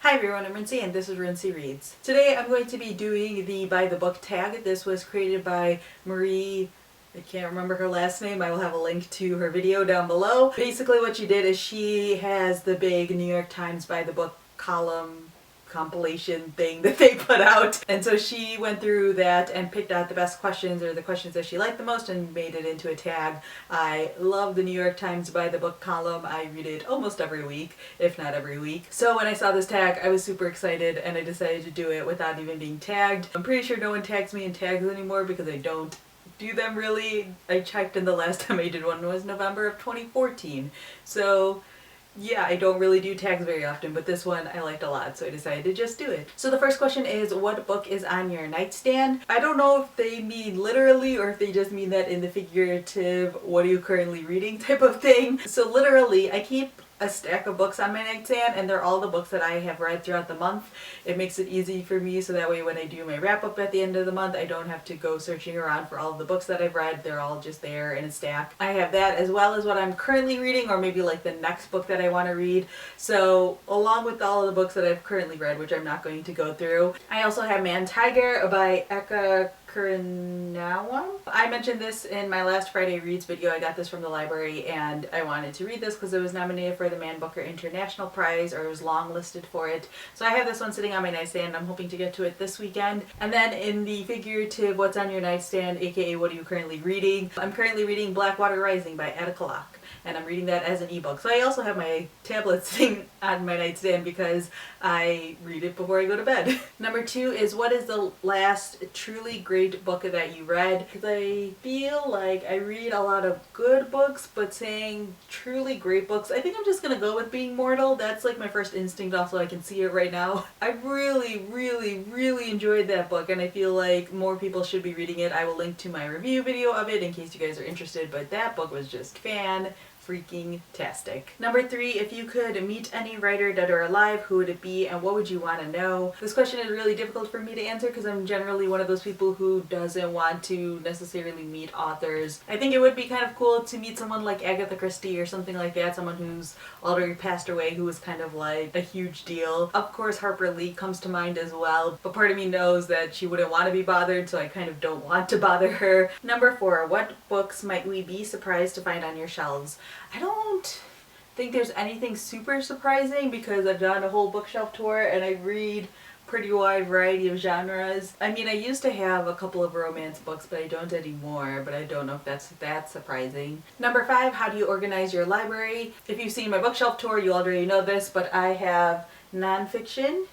Hi everyone, I'm Rincey and this is Rincey Reads. Today I'm going to be doing the by the book tag. This was created by Marie, I can't remember her last name. I will have a link to her video down below. Basically what she did is she has the big New York Times by the book column compilation thing that they put out, and so she went through that and picked out the best questions or the questions that she liked the most and made it into a tag. I love the New York Times by the book column. I read it almost every week, if not every week. So when I saw this tag I was super excited and I decided to do it without even being tagged. I'm pretty sure no one tags me in tags anymore because I don't do them really. I checked and the last time I did one was November of 2014. So yeah, I don't really do tags very often, but this one I liked a lot, so I decided to just do it. So the first question is, what book is on your nightstand? I don't know if they mean literally or if they just mean that in the figurative, what are you currently reading type of thing. So literally, I keep a stack of books on my nightstand and they're all the books that I have read throughout the month. It makes it easy for me so that way when I do my wrap up at the end of the month I don't have to go searching around for all of the books that I've read. They're all just there in a stack. I have that as well as what I'm currently reading or maybe like the next book that I want to read. So along with all of the books that I've currently read, which I'm not going to go through, I also have Man Tiger by Eka Kurinawa. I mentioned this in my last Friday Reads video. I got this from the library and I wanted to read this because it was nominated for the Man Booker International Prize, or it was long listed for it. So I have this one sitting on my nightstand. I'm hoping to get to it this weekend. And then in the figurative what's on your nightstand, aka what are you currently reading, I'm currently reading Blackwater Rising by Attica Locke. And I'm reading that as an ebook. So I also have my tablet sitting on my nightstand because I read it before I go to bed. Number 2 is, what is the last truly great book that you read? Because I feel like I read a lot of good books, but saying truly great books, I think I'm just gonna go with Being Mortal. That's like my first instinct, also I can see it right now. I really enjoyed that book and I feel like more people should be reading it. I will link to my review video of it in case you guys are interested, but that book was just freaking-tastic. Number 3, if you could meet any writer dead or alive, who would it be and what would you want to know? This question is really difficult for me to answer because I'm generally one of those people who doesn't want to necessarily meet authors. I think it would be kind of cool to meet someone like Agatha Christie or something like that, someone who's already passed away who was kind of like a huge deal. Of course Harper Lee comes to mind as well, but part of me knows that she wouldn't want to be bothered, so I kind of don't want to bother her. Number 4, what books might we be surprised to find on your shelves? I don't think there's anything super surprising because I've done a whole bookshelf tour and I read pretty wide variety of genres. I mean, I used to have a couple of romance books, but I don't anymore, but I don't know if that's that surprising. Number 5, how do you organize your library? If you've seen my bookshelf tour, you already know this, but I have nonfiction,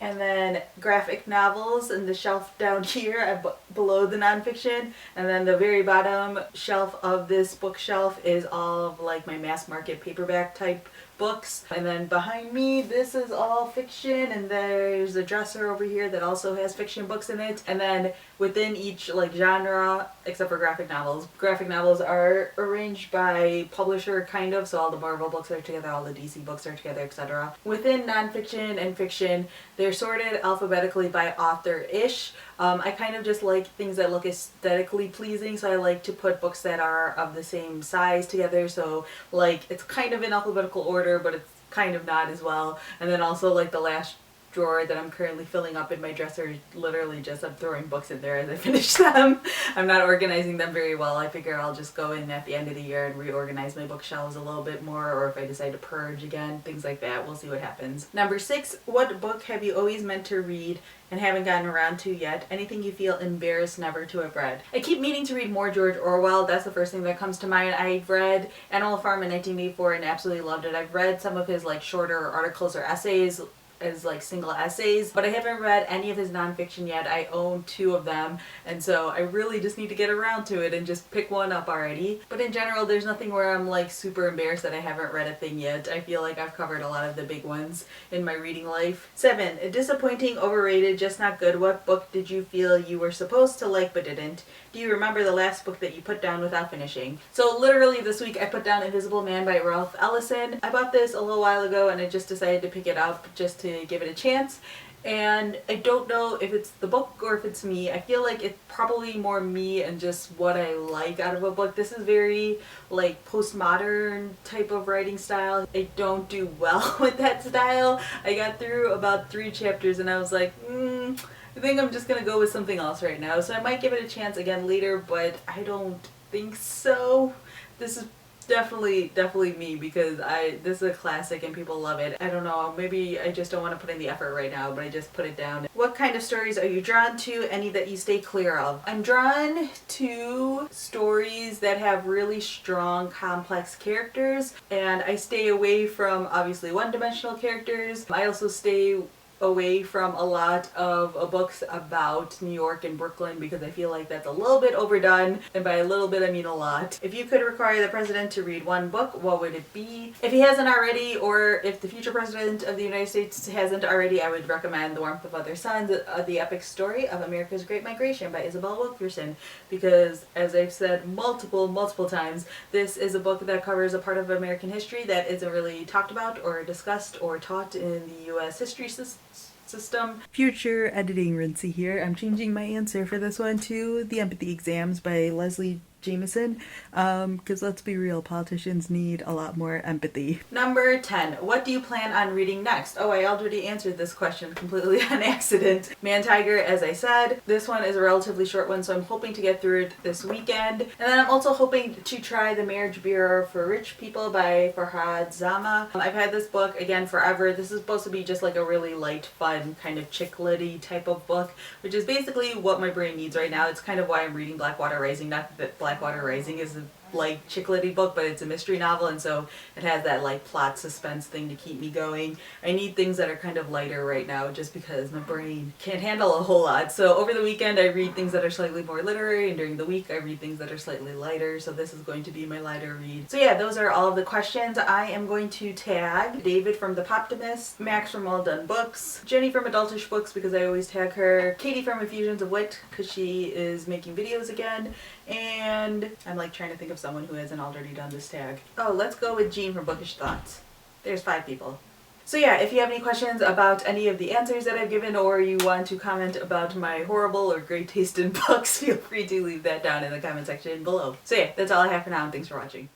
and then graphic novels in the shelf down here below the nonfiction, and then the very bottom shelf of this bookshelf is all of like my mass market paperback type books. And then behind me, this is all fiction, and there's a dresser over here that also has fiction books in it. And then within each like genre, except for graphic novels are arranged by publisher kind of, so all the Marvel books are together, all the DC books are together, etc. Within nonfiction and fiction, they're sorted alphabetically by author-ish. I kind of just like things that look aesthetically pleasing, so I like to put books that are of the same size together, so like it's kind of in alphabetical order but it's kind of not as well. And then also like the last drawer that I'm currently filling up in my dresser, literally just I'm throwing books in there as I finish them. I'm not organizing them very well. I figure I'll just go in at the end of the year and reorganize my bookshelves a little bit more, or if I decide to purge again, things like that. We'll see what happens. Number 6, what book have you always meant to read and haven't gotten around to yet? Anything you feel embarrassed never to have read? I keep meaning to read more George Orwell. That's the first thing that comes to mind. I've read Animal Farm in 1984 and absolutely loved it. I've read some of his like shorter articles or essays as like single essays, but I haven't read any of his nonfiction yet. I own 2 of them, and so I really just need to get around to it and just pick one up already. But in general, there's nothing where I'm like super embarrassed that I haven't read a thing yet. I feel like I've covered a lot of the big ones in my reading life. 7, disappointing, overrated, just not good. What book did you feel you were supposed to like but didn't? Do you remember the last book that you put down without finishing? So literally this week I put down Invisible Man by Ralph Ellison. I bought this a little while ago and I just decided to pick it up just to give it a chance. And I don't know if it's the book or if it's me. I feel like it's probably more me and just what I like out of a book. This is very like postmodern type of writing style. I don't do well with that style. I got through about 3 chapters and I was like, I think I'm just gonna go with something else right now. So I might give it a chance again later, but I don't think so. This is definitely me because this is a classic and people love it. I don't know, maybe I just don't want to put in the effort right now, but I just put it down. What kind of stories are you drawn to? Any that you stay clear of? I'm drawn to stories that have really strong, complex characters, and I stay away from obviously one-dimensional characters. I also stay away from a lot of books about New York and Brooklyn because I feel like that's a little bit overdone, and by a little bit I mean a lot. If you could require the president to read one book, what would it be? If he hasn't already, or if the future president of the United States hasn't already, I would recommend The Warmth of Other Suns, The Epic Story of America's Great Migration by Isabel Wilkerson, because as I've said multiple times, this is a book that covers a part of American history that isn't really talked about or discussed or taught in the US history system. Future editing rincey here. I'm changing my answer for this one to The Empathy Exams by Leslie Jameson, because let's be real, politicians need a lot more empathy. Number 10. What do you plan on reading next? Oh, I already answered this question completely on accident. Man Tiger, as I said. This one is a relatively short one, so I'm hoping to get through it this weekend. And then I'm also hoping to try The Marriage Bureau for Rich People by Farhad Zama. I've had this book, again, forever. This is supposed to be just like a really light, fun, kind of chick-lit-y type of book, which is basically what my brain needs right now. It's kind of why I'm reading Blackwater Rising. Not that Blackwater Rising is a like chick-lit-y book, but it's a mystery novel, and so it has that like plot suspense thing to keep me going. I need things that are kind of lighter right now just because my brain can't handle a whole lot. So over the weekend I read things that are slightly more literary, and during the week I read things that are slightly lighter, so this is going to be my lighter read. So yeah, those are all of the questions. I am going to tag David from The Poptimist, Max from All Done Books, Jenny from Adultish Books because I always tag her, Katie from Effusions of Wit because she is making videos again, and I'm like trying to think of someone who hasn't already done this tag. Oh, let's go with Jean from Bookish Thoughts. There's 5 people. So yeah, if you have any questions about any of the answers that I've given, or you want to comment about my horrible or great taste in books, feel free to leave that down in the comment section below. So yeah, that's all I have for now, and thanks for watching.